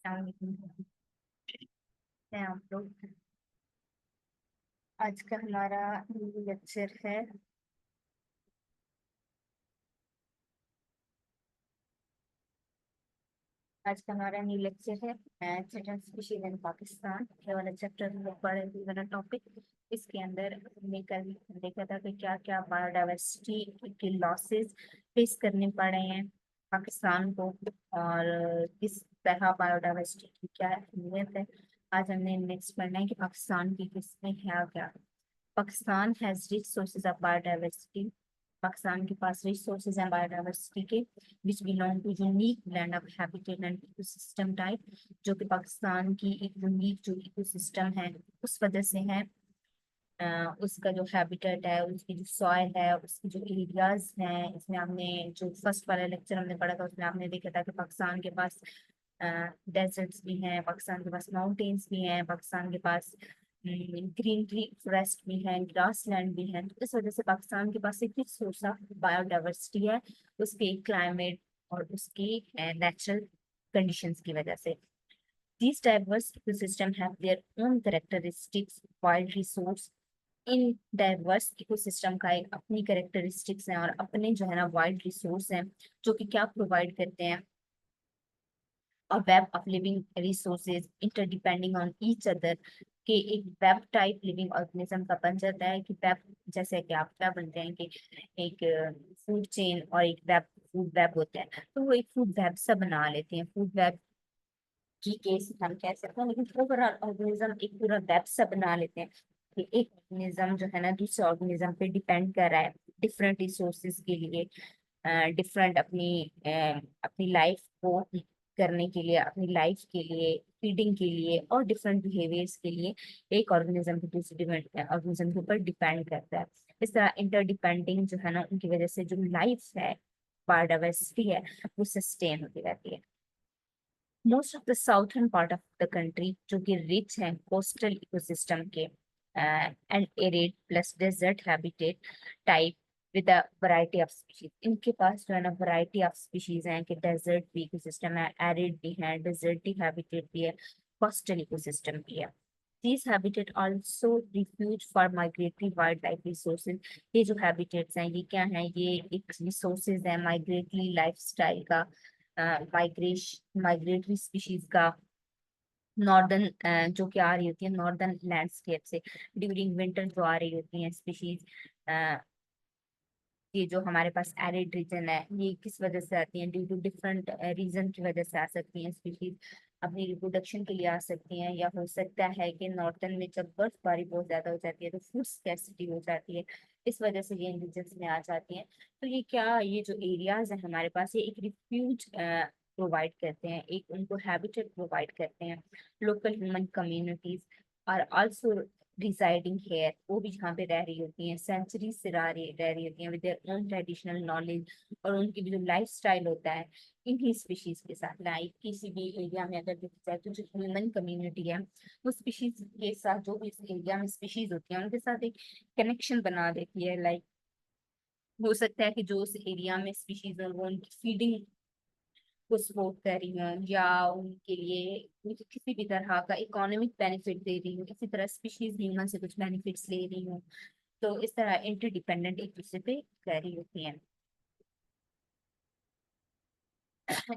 अस्सलामुअलैकुम। हैं आप लोग। आज का हमारा लेक्चर है। आज का हमारा न्यू लेक्चर है चिल्ड्रन स्पीशीज इन पाकिस्तान। ये वाला चैप्टर हम लोग पढ़े थे, वाला टॉपिक। इसके अंदर हमने कल देखा था कि क्या क्या बायोडाइवर्सिटी के लॉसेस फेस करने पड़े हैं पाकिस्तान को, और किस तरह बायोडाइवर्सिटी की क्या अहमियत है। आज हमने नेक्स्ट पढ़ना है कि पाकिस्तान की किसमें है क्या। Pakistan has rich sources of biodiversity. Pakistan के पास रिच सोर्सेज हैं बायोडाइवर्सिटी के, which belong to unique blend of habitat and ecosystem type. जो कि पाकिस्तान की एक यूनिक जो इकोसिस्टम है उस वजह से है। उसका जो हैबिटेट है, उसकी जो सॉइल है, उसकी जो एरियाज हैं। इसमें हमने जो फर्स्ट वाला लेक्चर हमने पढ़ा था उसमें आपने देखा था कि पाकिस्तान के पास डेजर्ट्स भी हैं, पाकिस्तान के पास माउंटेन्स भी हैं, पाकिस्तान के पास ग्रीनरी फॉरेस्ट भी है, ग्रास लैंड भी है। तो इस वजह से पाकिस्तान के पास एक सोर्स ऑफ बायोडाइवर्सिटी है, उसके क्लाइमेट और उसकी नेचुरल कंडीशंस की वजह से। These diverse ecosystems have their own characteristics, wild resource। In diverse ecosystem का एक अपनी कैरेक्टरिस्टिक्स हैं और अपने जो है ना वाइल्ड रिसोर्स हैं, जो कि क्या प्रोवाइड करते हैं। A web of living resources interdepending on each other. के एक वेब टाइप लिविंग ऑर्गेनिज्म का बन जाता है कि वेब, जैसे कि आप क्या बनते हैं कि एक फूड चेन और एक वेब, फूड वेब होता है। तो वो एक फूड वेब सा बना लेते हैं। फूड वेब की केस हम कह सकते हैं, लेकिन ओवरऑल ऑर्गेनिज्म एक पूरा वेब सा बना लेते हैं कि एक ऑर्गेनिज्म जो है ना दूसरे ऑर्गेनिज्म पे डिपेंड कर रहा है डिफरेंट रिसोर्सेज के लिए, डिफरेंट अपनी लाइफ को करने के लिए, अपनी लाइफ के लिए, फीडिंग के लिए और डिफरेंट बिहेवियर्स के लिए एक ऑर्गेनिज्म के दूसरे ऑर्गेनिज्म के ऊपर डिपेंड करता है। इस तरह इंटरडिपेंडिंग जो है ना उनकी वजह से जो लाइफ है, बायोडाइवर्सिटी है, वो सस्टेन होती रहती है। Most of the southern part of the country जो कि रिच है कोस्टल इकोसिस्टम के and arid plus desert habitat type with a variety of species. इनके पास जो है ना वैरायटी ऑफ स्पीशीज हैं कि डेजर्ट भी इकोसिस्टम है, एरिड भी है, डेजर्टी हैबिटेट भी है, कोस्टल इकोसिस्टम भी है। These habitat also refuge for migratory wildlife resources। ये जो हैबिटेट्स हैं ये क्या हैं, ये एक रिसोर्सेज है माइग्रेटरी लाइफस्टाइल का, माइग्रेटरी स्पीशीज का। नॉर्दर्न जो कि आ रही होती है नॉर्दर्न लैंडस्केप से ड्यूरिंग विंटर जो आ रही होती है स्पीशीज। ये जो हमारे पास एरिड रीजन है ये किस वजह से आती हैं, ड्यू टू डिफरेंट रीजन की वजह से आ सकती हैं स्पीशीज। अपनी रिप्रोडक्शन के लिए आ सकती हैं, या हो सकता है कि नॉर्दर्न में जब बर्फबारी बहुत ज्यादा हो जाती है तो फूड स्कैर्सिटी हो जाती है, इस वजह से ये इन रीजन्स में आ जाती हैं। तो ये क्या, ये जो एरियाज है हमारे पास ये एक रिफ्यूज प्रोवाइड करते हैं, एक उनको हैबिटेट प्रोवाइड करते हैं। Local human communities are also residing here, वो भी जहाँ पे रह रही होती हैं सेंचुरी से रह रही होती हैं with their own traditional knowledge. और उनकी भी जो लाइफ स्टाइल होता है इन्हीं स्पीशीज के साथ, लाइक किसी भी एरिया में अगर देखा जाए तो जो ह्यूमन कम्युनिटी है वो स्पीशीज के साथ, जो भी इस एरिया में स्पीशीज होती है उनके साथ एक कनेक्शन बना देती है। लाइक हो सकता है कि जो उस एरिया में स्पीशीज है वो उनकी फीडिंग को सपोर्ट कर रही हूँ, या उनके लिए मुझे किसी भी तरह का इकोनॉमिक बेनिफिट दे रही हूँ, इसी तरह स्पीशीज ह्यूमन से कुछ बेनिफिट्स ले रही हूँ। तो इस तरह इंटरडिपेंडेंट एक दूसरे पे कर रही होती हैं।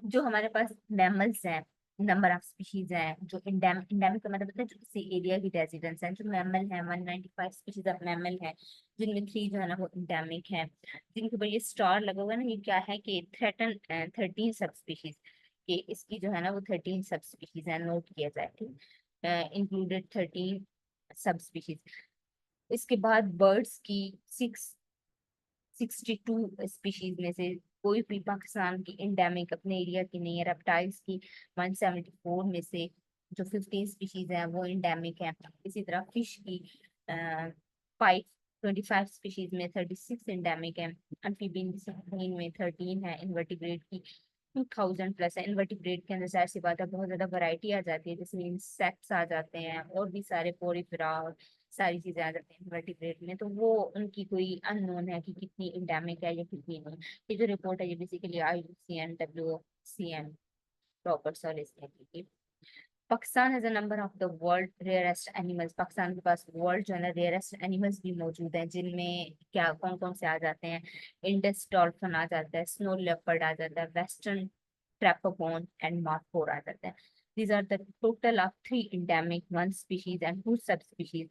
जो हमारे पास मैमल्स हैं, नंबर ऑफ स्पीशीज हैं जो इंडेमिक का मतलब होता है जो किसी एरिया की रेजिडेंस है। जो मैमल है 195 स्पीशीज ऑफ मैमल है, जिनमें 3 जो है ना वो इंडेमिक है। जिनके ऊपर ये स्टार लगा हुआ है ना, ये क्या है कि थ्रेटन 13 सब स्पीशीज के, इसकी जो है ना वो 13 सब स्पीशीज है, नोट किया जाए ठीक, इंक्लूडेड 13 सब स्पीशीज। इसके बाद बर्ड्स की 62 स्पीशीज में से कोई भी पाकिस्तान की इंडेमिक अपने एरिया की नहीं है। रेप्टाइल्स की 174 में से जो 15 स्पीशीज हैं वो इंडेमिक हैं। इसी तरह फिश की 525 स्पीशीज में 36 इंडेमिक हैं। अम्फीबियन डिसिप्लिन में 13 है। इनवर्टिब्रेट की 2000 प्लस है। इनवर्टिब्रेट के अंदर जाहिर सी बात है बहुत ज्यादा वैरायटी आ जाती है, जिसमें इंसेक्ट्स आ जाते हैं और भी सारे पोरिफेरा और सारी चीजें आ जाती हैं वर्टिब्रेट में। तो वो उनकी कोई अननोन है कि कितनी इंडेमिक है या कितनी नहीं। ये जो रिपोर्ट है ये बेसिकली IUCN WCN रॉबर्ट्स और इसने की थी। Pakistan has a number of the world rarest animals. Pakistan के पास वर्ल्ड जो है ना रेयरेस्ट एनिमल्स भी मौजूद हैं, जिनमें क्या कौन कौन से आ जाते हैं। इंडस डॉल्फिन आ जाता है, स्नो लेपर्ड आ जाता है, वेस्टर्न ट्रैपोपॉन एंड मार्कोर आ जाता है। These are the total of 3 endemic, 1 species and 2 subspecies.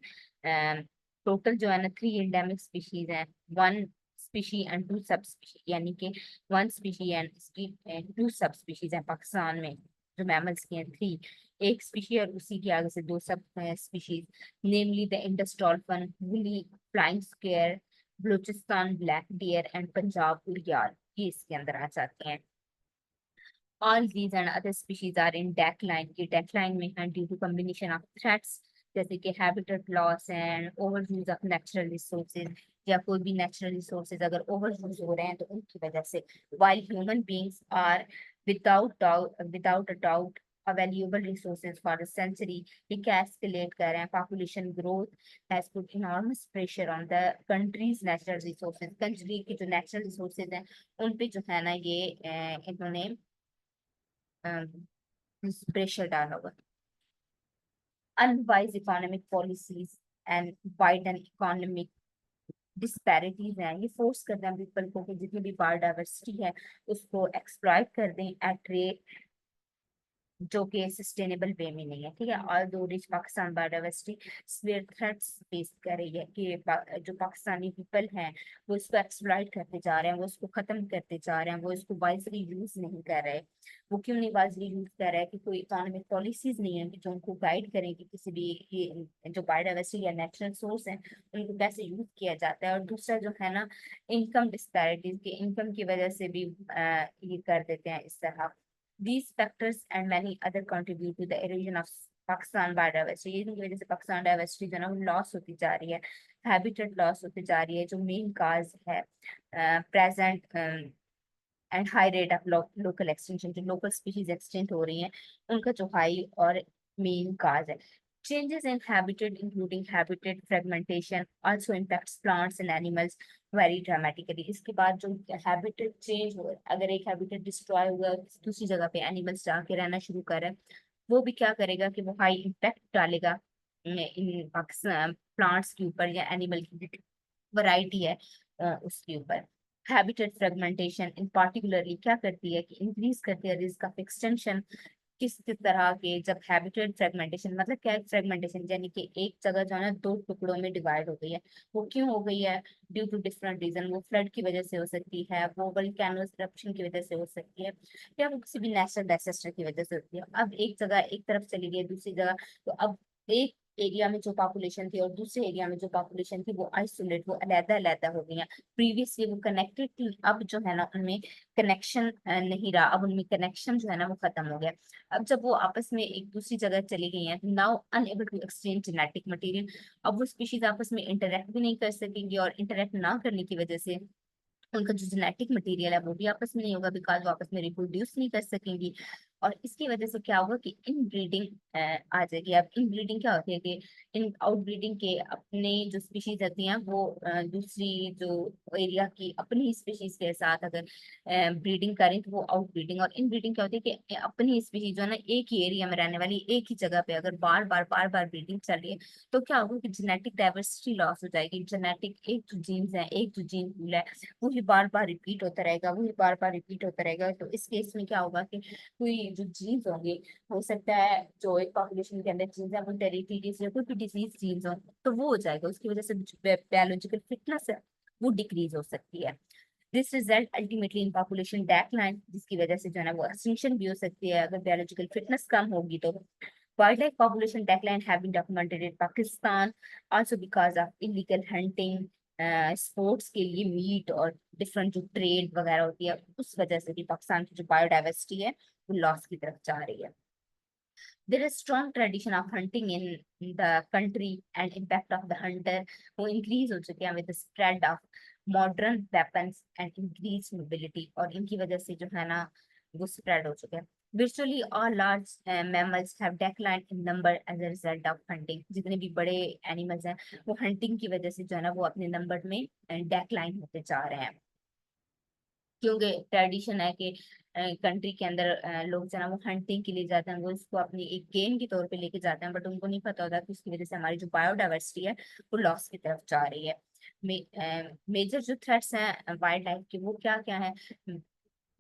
Total जो है ना 3 endemic species हैं, 1 species and 2 subspecies, यानी कि 1 species and 2 subspecies हैं पाकिस्तान में जो मैमल्स की हैं 3। एक स्पीशी और उसी के आगे से 2 subspecies, namely the Indus dolphin, woolly flying squirrel, Balochistan black deer and Punjab urial, ये इसके अंदर आ जाते हैं। All these and other species are in decline, ये decline में हैं due to combination of threats जैसे कि habitat loss and overuse of natural resources, या कोई भी natural resources अगर overuse हो रहे हैं तो उनकी वजह से। While human beings are without a doubt a valuable resources for a century, ये क्या escalate कर रहे हैं। Population growth has put enormous pressure on the country's natural resources, country की जो natural resources हैं उन पे जो है ना ये इन्होंने प्रेशर डाला हुआ। Unwise economic policies and widen economic disparities हैं, ये फोर्स करते हैं पीपल को कि जितनी भी बायोडाइवर्सिटी है उसको एक्सप्लॉइट कर दें एट रेट जो कि सस्टेनेबल वे में नहीं है। ठीक है, और दो rich Pakistan biodiversity swear threats face कर रही है कि जो पाकिस्तानी पीपल हैं वो इसको एक्सप्लॉइट करते जा रहे हैं, वो इसको खत्म करते जा रहे हैं, वो इसको वाइजली यूज नहीं कर रहे। वो क्यों नहीं वाइजली यूज कर रहे हैं कि कोई इकोनॉमिक पॉलिसीज नहीं है कि जो उनको गाइड करें कि किसी भी ये जो बायोडाइवर्सिटी या नेचुरल सोर्स है उनको कैसे यूज किया जाता है। और दूसरा जो है ना इनकम डिस्पैरिटीज के इनकम की वजह से भी ये कर देते हैं इस तरह। These factors and many other contribute to the erosion of Pakistan biodiversity। इनकी वजह से पाकिस्तान डाइवर्सिटी जो है ना वो लॉस होती जा रही है, हैबिटेट लॉस होती जा रही है, जो मेन काज है present and high rate of local extension, जो लोकल स्पीशीज एक्सटेंट हो रही हैं उनका जो हाई और मेन काज है। Changes in habitat, including habitat fragmentation, also impacts plants and animals very dramatically। इसके बाद जो habitat change हो, अगर एक habitat destroy हुआ दूसरी जगह पे animals जाके रहना शुरू कर रहे हैं, वो भी क्या करेगा कि वो high impact डालेगा इन प्लांट्स के ऊपर या एनिमल की वैरायटी है उसके ऊपर। हैबिटेट फ्रेगमेंटेशन इन पार्टिकुलरली क्या करती है कि इंक्रीज करती है रिस्क ऑफ एक्सटेंशन। किस किस तरह के, जब हैबिटेट फ्रेगमेंटेशन मतलब क्या है फ्रेगमेंटेशन, यानी कि एक जगह जो है ना 2 टुकड़ों में डिवाइड हो गई है। वो क्यों हो गई है, ड्यू टू डिफरेंट रीजन। वो फ्लड की वजह से हो सकती है, वो वोल्केनोस इरप्शन की वजह से हो सकती है, या वो किसी भी नेचुरल डिजास्टर की वजह से होती है। अब एक जगह एक तरफ चली गई दूसरी जगह, तो अब एक एरिया में जो पॉपुलेशन थी और दूसरे एरिया में जो पॉपुलेशन थी वो आइसोलेट, वो अलग अलग हो गई है। प्रीवियसली वो कनेक्टेड थी, अब जो है ना उनमें कनेक्शन नहीं रहा, अब उनमें कनेक्शन जो है ना वो खत्म हो गया। अब जब वो आपस में एक दूसरी जगह चली गई हैं, now unable to exchange genetic material. अब वो स्पीशीज आपस में इंटरेक्ट भी नहीं कर सकेंगी, और इंटरेक्ट ना करने की वजह से उनका जो जेनेटिक मटेरियल है वो भी आपस में नहीं होगा, बिकॉज वो आपस में रिप्रोड्यूस नहीं कर सकेंगी। और इसकी वजह से क्या होगा कि इनब्रीडिंग आ जाएगी। अब इनब्रीडिंग क्या होती है कि इन आउटब्रीडिंग के अपने जो स्पीशीज होती हैं वो दूसरी जो एरिया की अपनी स्पीशीज के साथ अगर ब्रीडिंग करें तो वो आउटब्रीडिंग। और इनब्रीडिंग क्या होती है कि अपनी स्पीशीज जो है ना एक ही एरिया में रहने वाली एक ही जगह पे अगर बार बार ब्रीडिंग चल रही है तो क्या होगा कि जेनेटिक डाइवर्सिटी लॉस हो जाएगी। जेनेटिक एक जो जीन्स है, एक जो जीन पूल है वही बार बार रिपीट होता रहेगा, वही बार बार रिपीट होता रहेगा। तो इस केस में क्या होगा कि कोई जो जीन्स होंगे, हो सकता है जो एक पॉपुलेशन के अंदर जीन्स है वो टेरिटरीज या कोई भी डिजीज जीन्स हो तो वो हो जाएगा, उसकी वजह से बायोलॉजिकल फिटनेस है वो डिक्रीज हो सकती है। This result ultimately in population decline, जिसकी वजह से जो है ना वो एक्सटिंक्शन भी हो सकती है अगर बायोलॉजिकल फिटनेस कम होगी तो। Wildlife population decline have been documented in Pakistan also because of illegal hunting, sports के लिए मीट और डिफरेंट जो ट्रेड वगैरह होती है उस वजह से भी पाकिस्तान की जो बायोडाइवर्सिटी है वो लॉस की तरफ जा रही है। There is strong tradition of hunting in the country and impact of the hunter वो increase हो चुके हैं with the spread of modern weapons and increased mobility, और इनकी वजह से जो है ना वो spread हो चुके हैं। Virtually all large mammals have declined in number as a result of hunting। जितने भी बड़े animals हैं वो hunting की वजह से जो है ना वो अपने नंबर में decline होते जा रहे हैं, क्योंकि ट्रेडिशन है कि कंट्री के अंदर लोग जो है ना वो हंटिंग के लिए जाते हैं, वो इसको अपनी एक गेम के तौर पे लेके जाते हैं, बट उनको नहीं पता होता कि उसकी वजह से हमारी जो बायोडाइवर्सिटी है वो लॉस की तरफ जा रही है। मेजर जो थ्रेट्स हैं वाइल्ड लाइफ के वो क्या क्या है?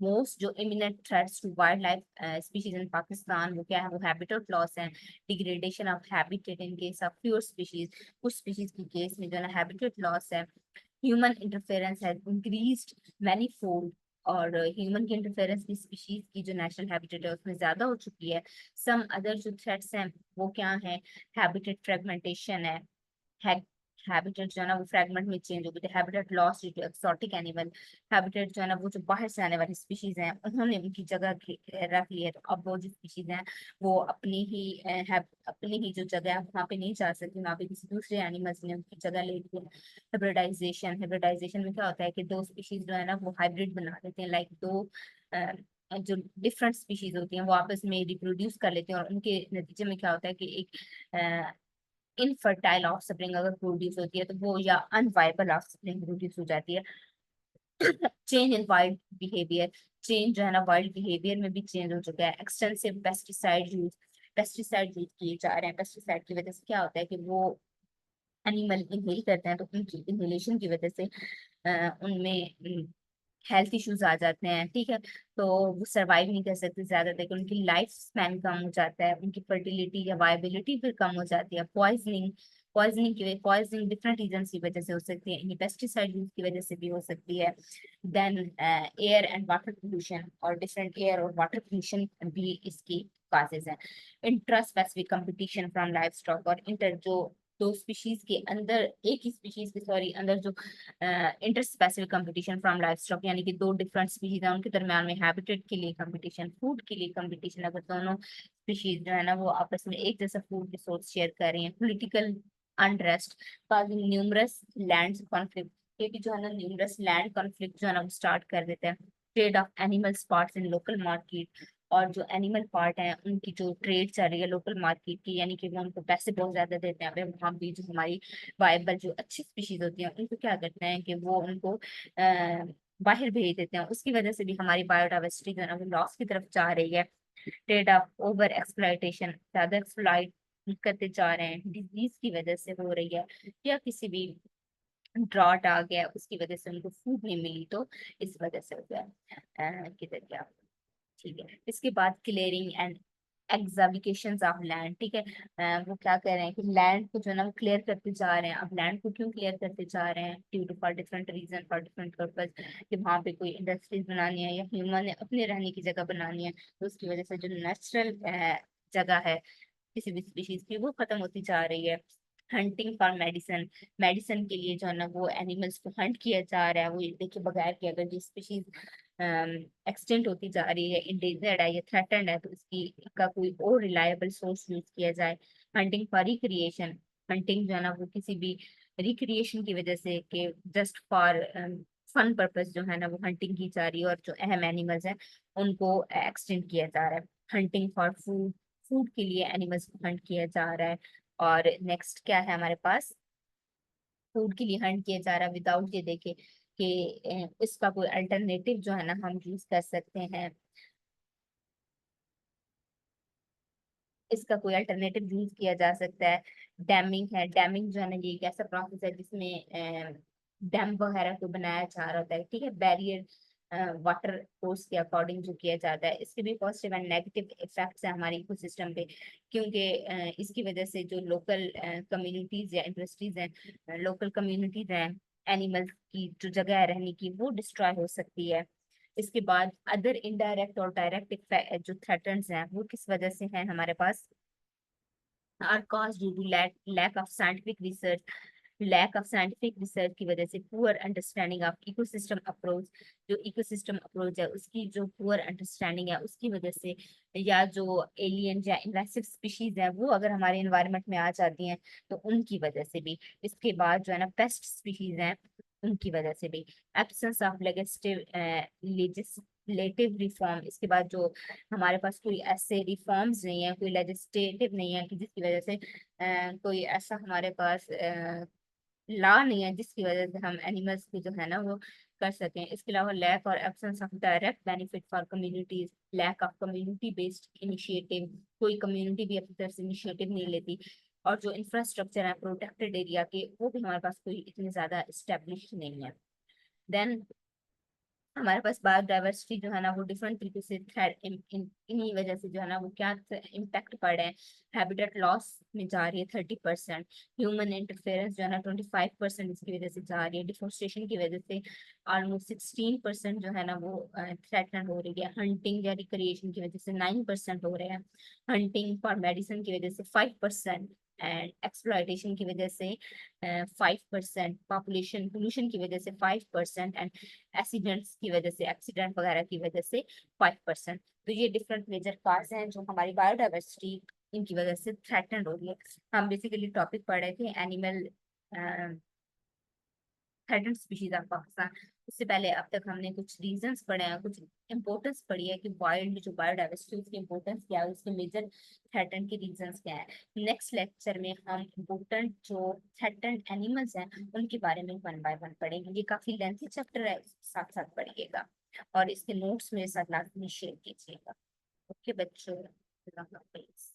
मोस्ट जो eminent threats to wild life species in Pakistan वो क्या है? वो हैबिटेट लॉस है, degradation of habitat in case of fewer species, कुछ स्पीशीज के केस में जो है ना हैबिटेट लॉस है, ह्यूमन इंटरफेरेंस है इंक्रीज्ड मैनीफोल्ड, और ह्यूमन की इंटरफेरेंस की स्पीशीज की जो नेशनल हैबिटेट है उसमें ज्यादा हो चुकी है। सम अदर जो थ्रेट्स हैं वो क्या है? हैबिटेट फ्रेगमेंटेशन है, हैबिटेट जो है ना वो फ्रेगमेंट में चेंज हो गई थी, habitat loss due to exotic animal, habitat जो है ना वो जो बाहर से आने वाली स्पीशीज हैं उन्होंने उनकी जगह रख ली है, तो अब वो जो स्पीशीज हैं वो अपनी ही जो जगह है वहाँ पे नहीं जा सकती, वहाँ पे किसी दूसरे एनिमल्स ने उनकी जगह ले ली है। हाइब्रिडाइजेशन में क्या होता है कि दो स्पीशीज जो है ना वो हाइब्रिड बना देते हैं, लाइक दो जो डिफरेंट स्पीशीज होती हैं वो आपस में रिप्रोड्यूस कर लेते हैं, और उनके नतीजे में क्या होता है कि एक इनफर्टाइल ऑफस्प्रिंग अगर प्रोड्यूस होती है तो वो या अनवाइबल ऑफस्प्रिंग प्रोड्यूस हो जाती है। Change in wild behaviour, change जो है ना वाइल्ड बिहेवियर में भी चेंज हो चुका है। एक्सटेंसिव पेस्टिसाइड यूज किए जा रहे हैं, पेस्टिसाइड की वजह से क्या होता है कि वो एनिमल इनहेल करते हैं, तो उनकी इनहेलेशन की वजह से उनमें हेल्थ इश्यूज आ जाते हैं, ठीक है। तो वो सरवाइव नहीं कर सकते ज्यादा देर, उनकी लाइफ स्पैन कम हो जाता है, उनकी फर्टिलिटी या वायबिलिटी फिर कम हो जाती है। पॉइजनिंग डिफरेंट रीजन की वजह से हो सकती है, इन्हीं पेस्टिसाइड यूज की वजह से भी हो सकती है। Then air and water pollution, और डिफरेंट एयर और वाटर पोल्यूशन भी इसकी काजेज हैं। Intra specific competition from life stock, और इंटर जो दो स्पीशीज के अंदर, एक ही स्पीशीज के सॉरी अंदर जो inter specific competition from life stock, यानी कि दो डिफरेंट स्पीशीज हैं उनके दरम्यान में हैबिटेट के लिए कंपटीशन, फूड के लिए कंपटीशन, अगर दोनों स्पीशीज जो है ना वो आपस में एक जैसा फूड रिसोर्स शेयर कर रही हैं। Political unrest causing numerous land conflict, ये भी जो है ना न्यूमरस लैंड कॉन्फ्लिक्ट जो है ना वो स्टार्ट कर देते हैं। Trade off animal parts in local market, और जो एनिमल पार्ट है उनकी जो ट्रेड चल रही है लोकल मार्केट की, यानी कि वो उनको पैसे बहुत ज्यादा देते हैं, वहाँ भी जो हमारी वाइबल जो अच्छी स्पीशीज होती हैं उनको क्या करते हैं कि वो उनको बाहर भेज देते हैं, उसकी वजह से भी हमारी बायोडाइवर्सिटी जो है ना वो लॉस की तरफ जा रही है। ट्रेड ऑफ ओवर एक्सप्लॉइटेशन, ज्यादा एक्सप्लॉइट करते जा रहे हैं, डिजीज की वजह से हो रही है, या किसी भी ड्रॉट आ गया उसकी वजह से उनको फूड नहीं मिली तो इस वजह से हो गया। किधर गया? ठीक है, इसके बाद क्लियरिंग एंड एग्जाविकेशन ऑफ लैंड, ठीक है। वो क्या कर रहे हैं कि लैंड को जो है ना वो क्लियर करते जा रहे हैं। अब लैंड को क्यों क्लियर करते जा रहे हैं? Due to for different reason, for different purpose, कि वहाँ पे कोई इंडस्ट्रीज बनानी है या ह्यूमन ने अपने रहने की जगह बनानी है, तो उसकी वजह से जो नेचुरल जगह है किसी भी स्पीशीज की वो खत्म होती जा रही है। हंटिंग फॉर मेडिसिन, मेडिसिन के लिए जो है ना वो एनिमल्स को हंट किया जा रहा है। वो देखिए बगैर कि अगर जो स्पीशीज एक्सटेंट होती जा रही है, इंडेंजर्ड है या थ्रेटन्ड है, तो इसकी का कोई और रिलायबल सोर्स यूज किया जाए। हंटिंग फॉर रिक्रिएशन, हंटिंग जो है ना वो किसी भी रिक्रिएशन की वजह से कि जस्ट फॉर फन पर्पस जो है ना वो हंटिंग की जा रही है, और जो अहम एनिमल्स हैं उनको एक्सटेंड किया जा रहा है। हंटिंग फॉर फूड, फूड के लिए एनिमल्स को हंट किया जा रहा है। और नेक्स्ट क्या है हमारे पास? फूड के लिए हंट किया जा रहा है विदाउट ये देखे कि इसका कोई अल्टरनेटिव जो है ना हम यूज कर सकते हैं, इसका कोई अल्टरनेटिव यूज किया जा सकता है। डैमिंग है, डैमिंग जो है ना ये एक ऐसा प्रोसेस है जिसमें डैम वगैरह को बनाया जा रहा होता है, ठीक है। बैरियर वाटर कोर्स के अकॉर्डिंग जो किया जाता है, इसके भी पॉजिटिव एंड नेगेटिव इफेक्ट्स है हमारे इकोसिस्टम पे, क्योंकि इसकी वजह से जो लोकल कम्युनिटीज या इंडस्ट्रीज हैं, लोकल कम्युनिटीज हैं, एनिमल्स की जो जगह है रहने की वो डिस्ट्रॉय हो सकती है। इसके बाद अदर इनडायरेक्ट और डायरेक्ट जो थ्रेटन्स हैं वो किस वजह से हैं हमारे पास? Are cause due to lack of scientific research, lack of scientific research की वजह से poor understanding of ecosystem approach, जो इकोसिस्टम अप्रोच है उसकी जो पुअर अंडरस्टैंडिंग है उसकी वजह से, या जो एलियन या इन्वेसिव स्पीशीज है वो अगर हमारे एनवायरनमेंट में आ जाती हैं तो उनकी वजह से भी। इसके बाद जो है ना पेस्ट स्पीशीज हैं उनकी वजह से भी। एब्सेंस ऑफ लेजिस्लेटिव रिफॉर्म, इसके बाद जो हमारे पास कोई ऐसे रिफॉर्म्स नहीं है, कोई लेजिस्लेटिव नहीं है कि जिसकी वजह से कोई ऐसा हमारे पास लॉ नहीं है जिसकी वजह से हम एनिमल्स की जो है ना वो कर सकें। इसके अलावा लैक और absence of direct benefit for communities, lack of community based initiative, कोई कम्युनिटी भी अपनी तरफ से इनिशिएटिव नहीं लेती, और जो इंफ्रास्ट्रक्चर है प्रोटेक्टेड एरिया के वो भी हमारे पास कोई इतनी ज्यादा स्टेब्लिश नहीं है। देन हमारे पास बायोडाइवर्सिटी जो है ना वो डिफरेंट तरीके से थ्रेड इन्हीं वजह से जो है ना वो क्या इम्पैक्ट पड़ रहे हैं। हैबिटेट लॉस में जा रही है 30%, ह्यूमन इंटरफेरेंस जो है ना 25% इसकी वजह से जा रही है, डिफोरेस्टेशन की वजह से ऑलमोस्ट 16% जो है ना वो थ्रेटन हो रही है, हंटिंग या रिक्रिएशन की वजह से 9% हो रहे हैं, हंटिंग फॉर मेडिसिन की वजह से 5%, एंड एक्सप्लॉयटेशन की वजह से 5%, पॉपुलेशन पोल्यूशन की वजह से 5%, एंड एक्सीडेंट्स की वजह से, एक्सीडेंट वगैरह की वजह से 5%। तो ये डिफरेंट मेजर काज हैं जो हमारी बायोडाइवर्सिटी इनकी वजह से थ्रेटन हो रही है। हम बेसिकली टॉपिक पढ़ रहे थे animal threatened species of Pakistan. इससे पहले अब तक हमने कुछ रीजंस पढ़े हैं, कुछ इंपॉर्टेंस पढ़ी है कि वाइल्ड जो बायोडाइवर्सिटी उसकी इंपॉर्टेंस क्या है, उसके मेजर थ्रेटन के रीजंस क्या है। नेक्स्ट लेक्चर में हम इंपॉर्टेंट जो थ्रेटन्ड एनिमल्स हैं उनके बारे में वन बाय वन पढ़ेंगे। ये काफी लेंथी चैप्टर है, साथ साथ पढ़िएगा और इसके नोट्स मेरे साथ लाजमी शेयर कीजिएगा। ओके बच्चों, अल्लाह हाफिज़।